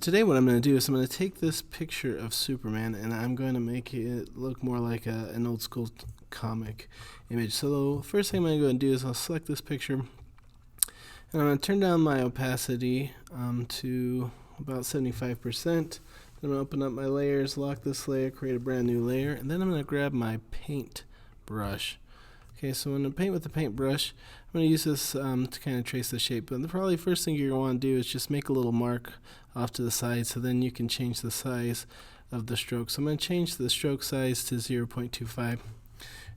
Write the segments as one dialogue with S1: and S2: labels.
S1: Today what I'm going to do is I'm going to take this picture of Superman and I'm going to make it look more like an old school comic image. So the first thing I'm going to go and do is I'll select this picture and I'm going to turn down my opacity to about 75%. I'm going to open up my layers, lock this layer, create a brand new layer, and then I'm going to grab my paint brush. Okay, so I'm going to paint with the paintbrush. I'm going to use this to kind of trace the shape. But the probably first thing you're going to want to do is just make a little mark off to the side so then you can change the size of the stroke. So I'm going to change the stroke size to 0.25.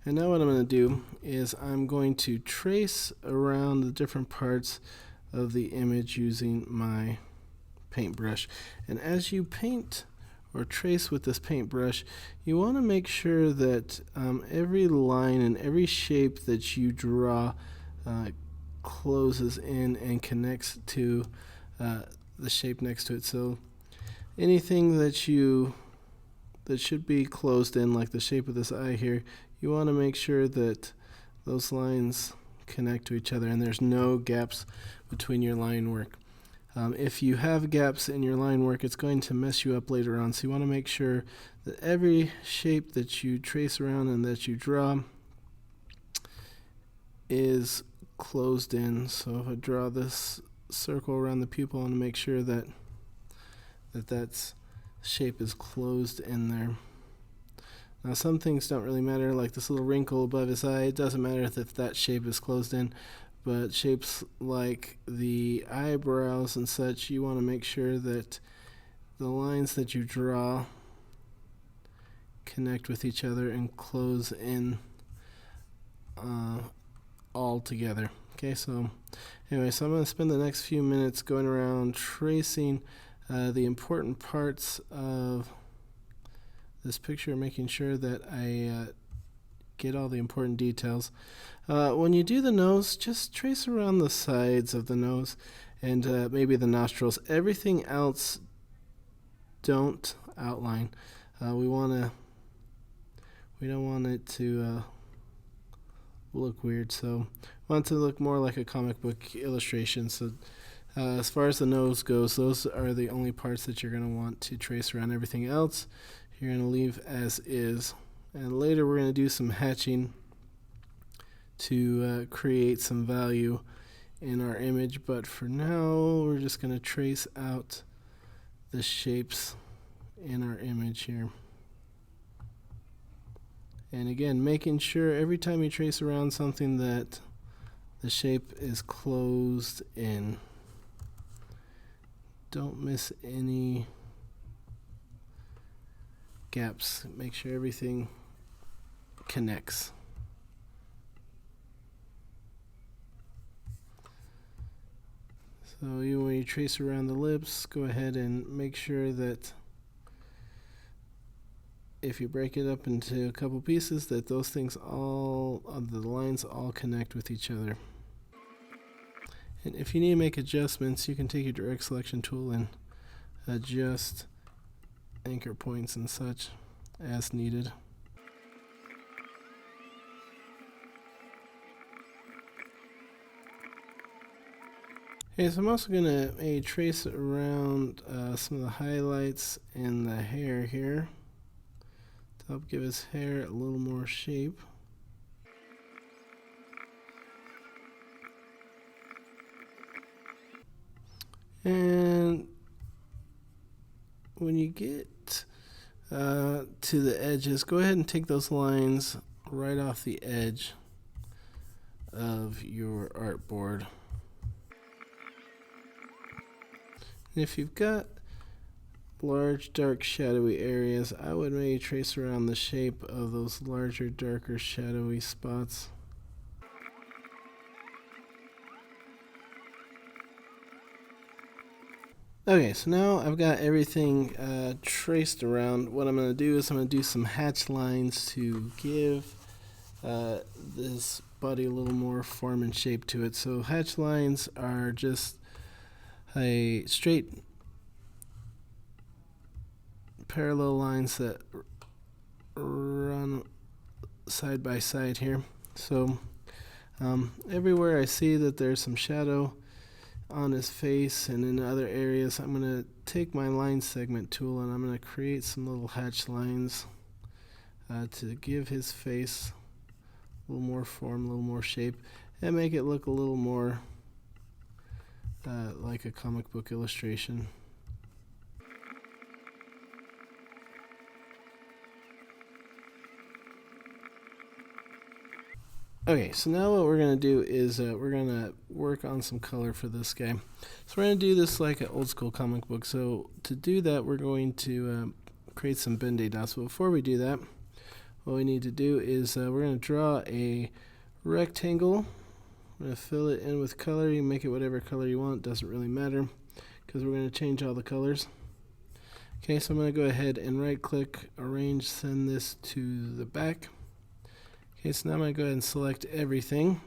S1: And now what I'm going to do is I'm going to trace around the different parts of the image using my paintbrush. And as you paint or trace with this paintbrush, you want to make sure that every line and every shape that you draw closes in and connects to the shape next to it. So anything that should be closed in, like the shape of this eye here, you want to make sure that those lines connect to each other and there's no gaps between your line work. If you have gaps in your line work, it's going to mess you up later on. So you want to make sure that every shape that you trace around and that you draw is closed in. So if I draw this circle around the pupil, I want to make sure that that shape is closed in there. Now some things don't really matter, like this little wrinkle above his eye. It doesn't matter if that shape is closed in. But shapes like the eyebrows and such, you want to make sure that the lines that you draw connect with each other and close in all together. Okay, so anyway, so I'm going to spend the next few minutes going around tracing the important parts of this picture, making sure that I get all the important details. When you do the nose, just trace around the sides of the nose and maybe the nostrils. Everything else, don't outline. We don't want it to look weird, so we want it to look more like a comic book illustration. So as far as the nose goes, those are the only parts that you're going to want to trace around. Everything else you're going to leave as is. And later we're going to do some hatching to create some value in our image, but for now we're just going to trace out the shapes in our image here. And again, making sure every time you trace around something that the shape is closed in. Don't miss any gaps. Make sure everything connects. So when you trace around the lips, go ahead and make sure that if you break it up into a couple pieces, that those things all, the lines all connect with each other. And if you need to make adjustments, you can take your direct selection tool and adjust anchor points and such as needed. Okay, so I'm also going to trace around some of the highlights in the hair here to help give his hair a little more shape. And when you get to the edges, go ahead and take those lines right off the edge of your artboard. If you've got large, dark, shadowy areas, I would maybe trace around the shape of those larger, darker, shadowy spots. Okay, so now I've got everything traced around. What I'm going to do is I'm going to do some hatch lines to give this body a little more form and shape to it. So hatch lines are just a straight parallel lines that run side by side here. So everywhere I see that there's some shadow, on his face and in other areas, I'm going to take my line segment tool and I'm going to create some little hatch lines to give his face a little more form, a little more shape, and make it look a little more like a comic book illustration. Okay, so now what we're going to do is we're going to work on some color for this guy. So we're going to do this like an old school comic book. So to do that, we're going to create some bendy dots. But before we do that, what we need to do is we're going to draw a rectangle. We're going to fill it in with color. You make it whatever color you want. Doesn't really matter because we're going to change all the colors. Okay, so I'm going to go ahead and right click, arrange, send this to the back. Okay, so now I'm going to go ahead and select everything.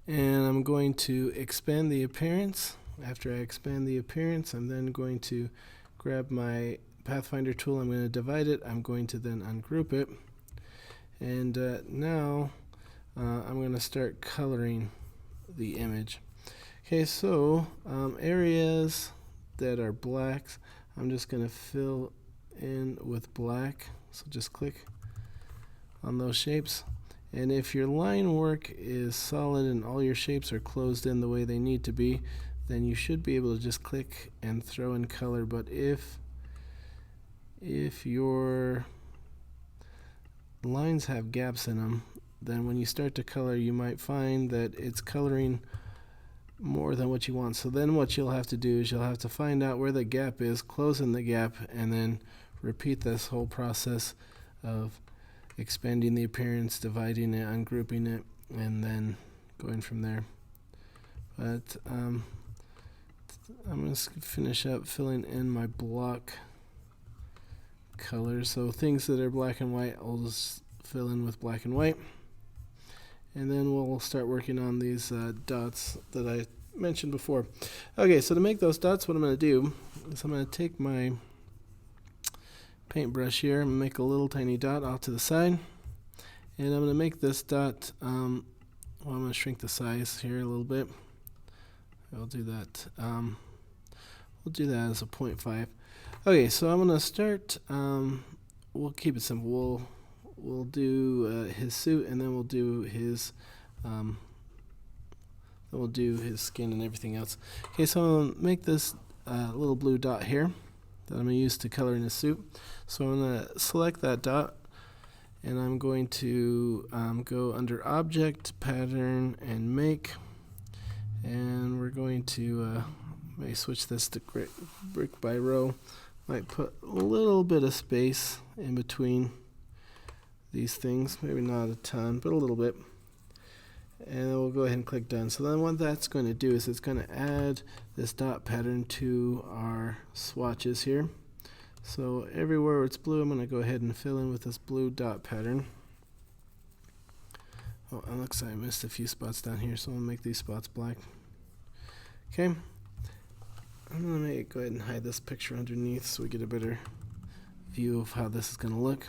S1: And I'm going to expand the appearance. After I expand the appearance, I'm then going to grab my Pathfinder tool. I'm going to divide it. I'm going to then ungroup it. And now I'm going to start coloring the image. Okay, so areas that are blacks, I'm just going to fill in with black. So just click on those shapes. And if your line work is solid and all your shapes are closed in the way they need to be, then you should be able to just click and throw in color. But if your lines have gaps in them, then when you start to color, you might find that it's coloring more than what you want. So then what you'll have to do is you'll have to find out where the gap is, close in the gap, and then repeat this whole process of expanding the appearance, dividing it, ungrouping it, and then going from there. But I'm going to finish up filling in my block colors. So things that are black and white, I'll just fill in with black and white. And then we'll start working on these dots that I mentioned before. Okay, so to make those dots, what I'm going to do is I'm going to take my paintbrush here and make a little tiny dot off to the side, and I'm going to make this dot I'm going to shrink the size here a little bit. I'll do that we'll do that as a 0.5. Okay, so I'm going to start we'll keep it simple. We'll do his suit, and then we'll do his skin and everything else. Okay, so I'm going to make this little blue dot here that I'm going to use to color in his suit. So I'm going to select that dot, and I'm going to go under Object, Pattern, and Make, and we're going to maybe switch this to brick by row. Might put a little bit of space in between these things, maybe not a ton, but a little bit. And we'll go ahead and click done. So then what that's going to do is it's going to add this dot pattern to our swatches here. So everywhere where it's blue, I'm going to go ahead and fill in with this blue dot pattern. Oh, it looks like I missed a few spots down here, so I'll make these spots black. Okay. I'm going to go ahead and hide this picture underneath so we get a better view of how this is going to look.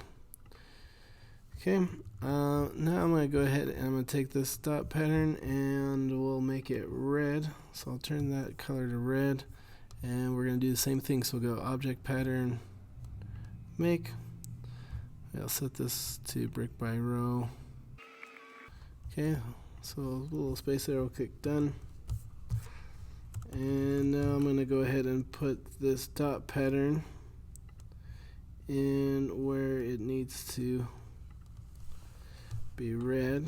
S1: Okay, now I'm going to go ahead and I'm going to take this dot pattern and we'll make it red. So I'll turn that color to red, and we're going to do the same thing. So we'll go Object, Pattern, Make. I'll set this to brick by row. Okay, so a little space there, we'll click done. And now I'm going to go ahead and put this dot pattern in where it needs to be red.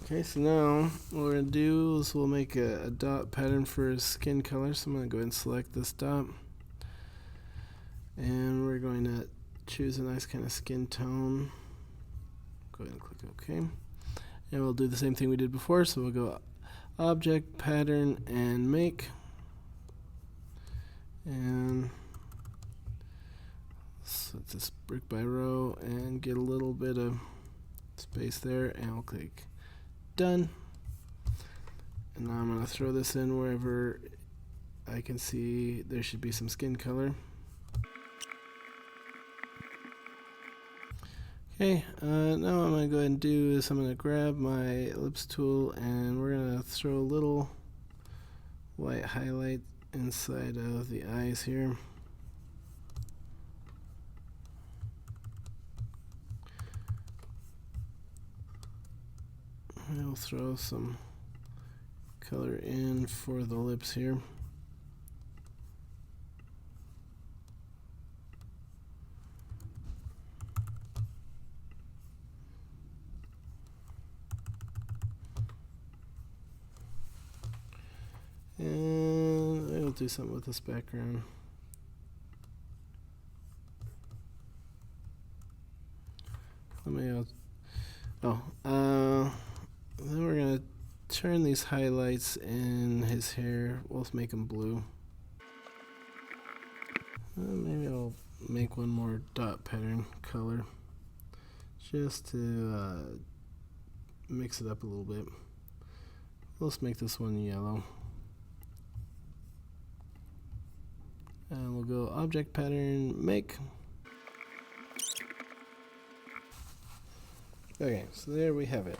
S1: Okay, so now what we're going to do is we'll make a dot pattern for his skin color. So I'm going to go ahead and select this dot, and we're going to choose a nice kind of skin tone. Go ahead and click OK, and we'll do the same thing we did before. So we'll go Object, Pattern, and Make. And set this brick by row and get a little bit of space there, and I'll click done. And now I'm going to throw this in wherever I can see there should be some skin color. Okay, now what I'm going to go ahead and do is I'm going to grab my ellipse tool and we're going to throw a little white highlight inside of the eyes here. I'll throw some color in for the lips here. And I'll do something with this background. Then we're gonna turn these highlights in his hair. We'll make them blue. Maybe I'll make one more dot pattern color just to mix it up a little bit. Let's make this one yellow. And we'll go object pattern, make. Okay, so there we have it.